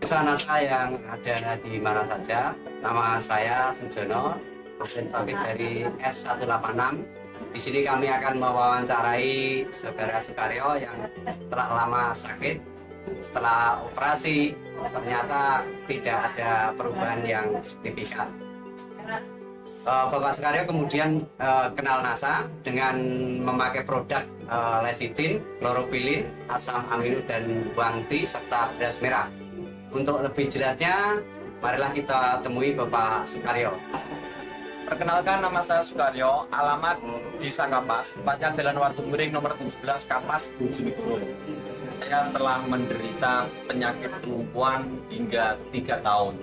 Pemirsa NASA yang ada di mana saja, nama saya Sujono, dosen Tauhid dari S186. Di sini kami akan mewawancarai Saudara Sukaryo yang telah lama sakit. Setelah operasi, ternyata tidak ada perubahan yang signifikan. Bapak Sukaryo kemudian kenal NASA dengan memakai produk lecitin, kloropilin, asam amino dan bawang putih serta beras merah. Untuk lebih jelasnya, marilah kita temui Bapak Sukaryo. Perkenalkan, nama saya Sukaryo, alamat Desa Kapas, tepatnya Jalan Waduk-Miring nomor 17 Kapas, Bojonegoro. Saya telah menderita penyakit kelumpuhan hingga 3 tahun.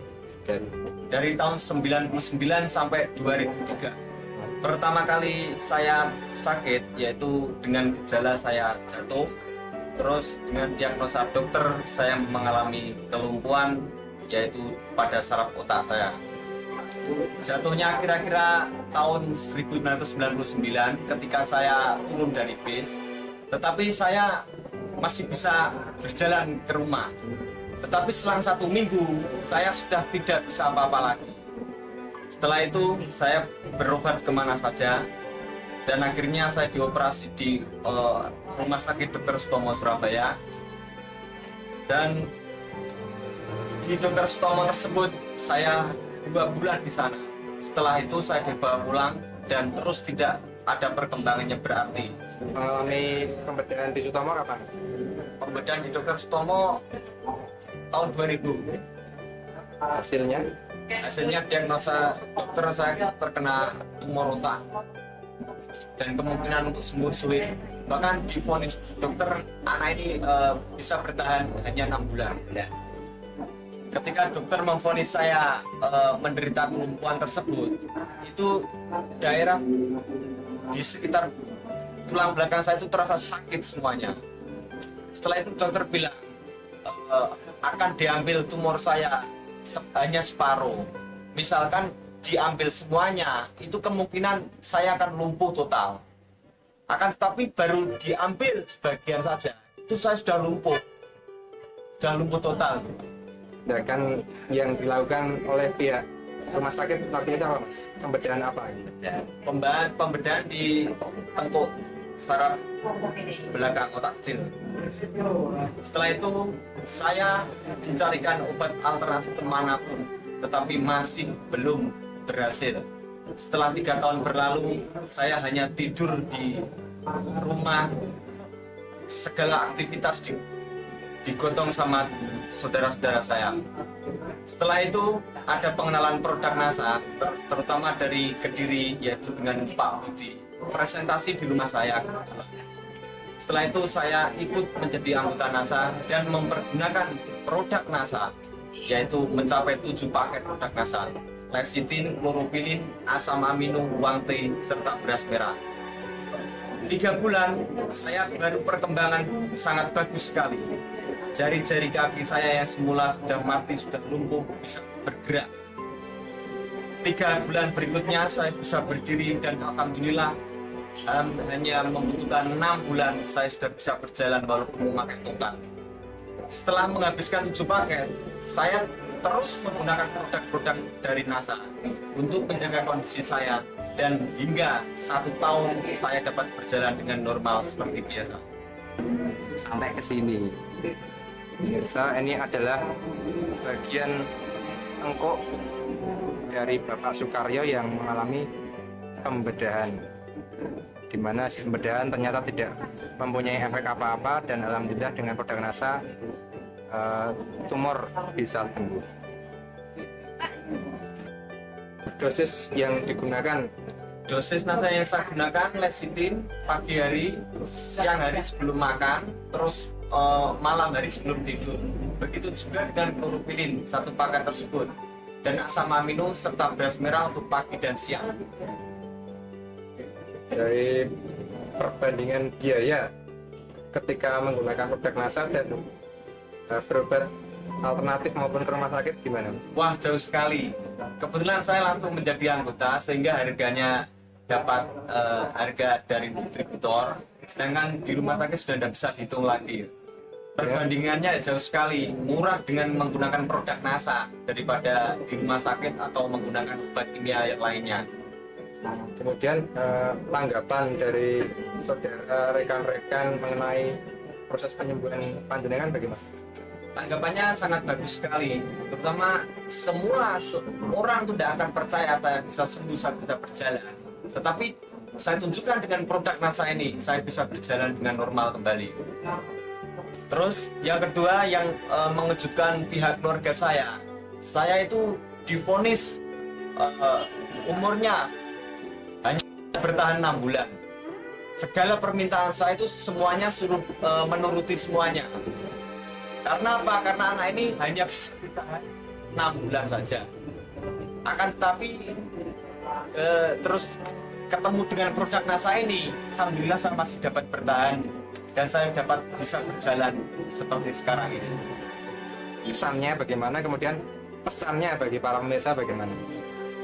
Dari tahun 99 sampai 2003. Pertama kali saya sakit yaitu dengan gejala saya jatuh. Terus dengan diagnosa dokter saya mengalami kelumpuhan yaitu pada saraf otak saya. Jatuhnya kira-kira tahun 1999 ketika saya turun dari bis, tetapi saya masih bisa berjalan ke rumah. Tetapi selang 1 minggu saya sudah tidak bisa apa-apa lagi. Setelah itu saya berobat kemana saja dan akhirnya saya dioperasi di Rumah Sakit Dr. Sutomo Surabaya. Dan di Dr. Sutomo tersebut saya 2 bulan di sana. Setelah itu saya dibawa pulang dan terus tidak ada perkembangannya berarti. Mengalami pembedahan di Sutomo kapan? Pembedahan di Dr. Sutomo tahun 2000. Hasilnya diagnosa dokter saya terkena tumor otak dan kemungkinan untuk sembuh sulit. Bahkan divonis dokter anak ini bisa bertahan hanya 6 bulan. Ketika dokter memvonis saya menderita kelumpuhan tersebut, itu daerah di sekitar tulang belakang saya itu terasa sakit semuanya. Setelah itu dokter bilang akan diambil tumor saya hanya separuh. Misalkan diambil semuanya, itu kemungkinan saya akan lumpuh total. Akan tetapi baru diambil sebagian saja, itu saya sudah lumpuh total. Dan kan yang dilakukan oleh pihak rumah sakit waktu itu apa, Mas? Pembedahan apa? Pembedahan di tengkuk saraf belakang otak kecil. Setelah itu saya dicarikan obat alternatif kemanapun, tetapi masih belum berhasil. Setelah 3 tahun berlalu, saya hanya tidur di rumah, segala aktivitas digotong sama saudara-saudara saya. Setelah itu ada pengenalan produk NASA, terutama dari Kediri, yaitu dengan Pak Budi. Presentasi di rumah saya. Setelah itu saya ikut menjadi anggota NASA dan mempergunakan produk NASA, yaitu mencapai 7 paket produk NASA: lecitin, kloropilin, asam amino, bawang putih, serta beras merah. 3 bulan saya baru perkembangan sangat bagus sekali. Jari-jari kaki saya yang semula sudah mati, sudah lumpuh, bisa bergerak. 3 bulan berikutnya saya bisa berdiri dan alhamdulillah hanya membutuhkan 6 bulan saya sudah bisa berjalan walaupun memakai tongkat. Setelah menghabiskan 7 paket, saya terus menggunakan produk-produk dari NASA untuk menjaga kondisi saya, dan hingga 1 tahun saya dapat berjalan dengan normal seperti biasa. Sampai ke sini. Pemirsa, ini adalah bagian tengkuk dari Bapak Sukaryo yang mengalami pembedahan, di mana pembedahan ternyata tidak mempunyai efek apa-apa, dan alhamdulillah dengan produk NASA tumor bisa sembuh. Dosis yang digunakan, Dosis NASA yang saya gunakan lecitin pagi hari, siang hari sebelum makan, terus malam hari sebelum tidur. Begitu juga dengan kloropilin 1 paket tersebut, dan asam amino serta beras merah untuk pagi dan siang. dari perbandingan biaya ketika menggunakan produk NASA dan berobat alternatif maupun ke rumah sakit gimana? Wah, jauh sekali. Kebetulan saya langsung menjadi anggota sehingga harganya dapat harga dari distributor, sedangkan di rumah sakit sudah tidak bisa dihitung lagi. Perbandingannya jauh sekali, murah dengan menggunakan produk NASA daripada di rumah sakit atau menggunakan obat kimia yang lainnya. Kemudian tanggapan dari saudara rekan-rekan mengenai proses penyembuhan panjenengan bagaimana? Tanggapannya sangat bagus sekali, terutama semua orang tidak akan percaya saya bisa sembuh, saya bisa berjalan. Tetapi saya tunjukkan dengan produk NASA ini, saya bisa berjalan dengan normal kembali. Terus yang kedua yang mengejutkan pihak keluarga saya itu divonis umurnya hanya bertahan 6 bulan. Segala permintaan saya itu semuanya suruh menuruti semuanya. Karena apa? Karena anak ini hanya bisa bertahan 6 bulan saja. Akan tetapi terus ketemu dengan produk NASA ini, alhamdulillah saya masih dapat bertahan dan saya dapat bisa berjalan seperti sekarang ini. Kesannya bagaimana, kemudian pesannya bagi para pemirsa bagaimana?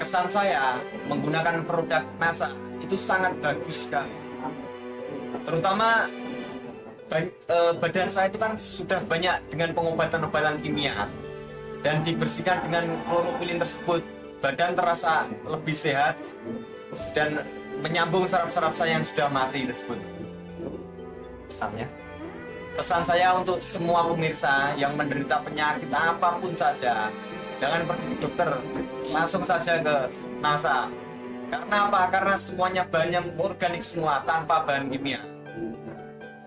Kesan saya menggunakan produk NASA itu sangat bagus sekali. Terutama badan saya itu kan sudah banyak dengan pengobatan-obatan kimia dan dibersihkan dengan kloroquine tersebut. Badan terasa lebih sehat dan menyambung saraf-saraf saya yang sudah mati tersebut. Pesannya? Pesan saya untuk semua pemirsa yang menderita penyakit apapun saja, jangan pergi ke dokter, langsung saja ke NASA. Karena apa? Karena semuanya bahannya organik semua, tanpa bahan kimia.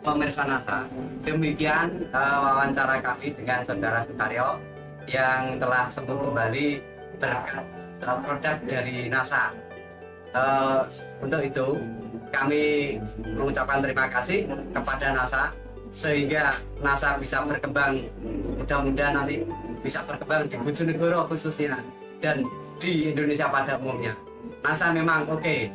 Pemirsa NASA, demikian wawancara kami dengan Saudara Sukaryo yang telah sembuh kembali berkat produk dari NASA. Untuk itu kami mengucapkan terima kasih kepada NASA sehingga NASA bisa berkembang, mudah-mudahan nanti bisa berkembang di Bojonegoro khususnya dan di Indonesia pada umumnya. NASA memang oke.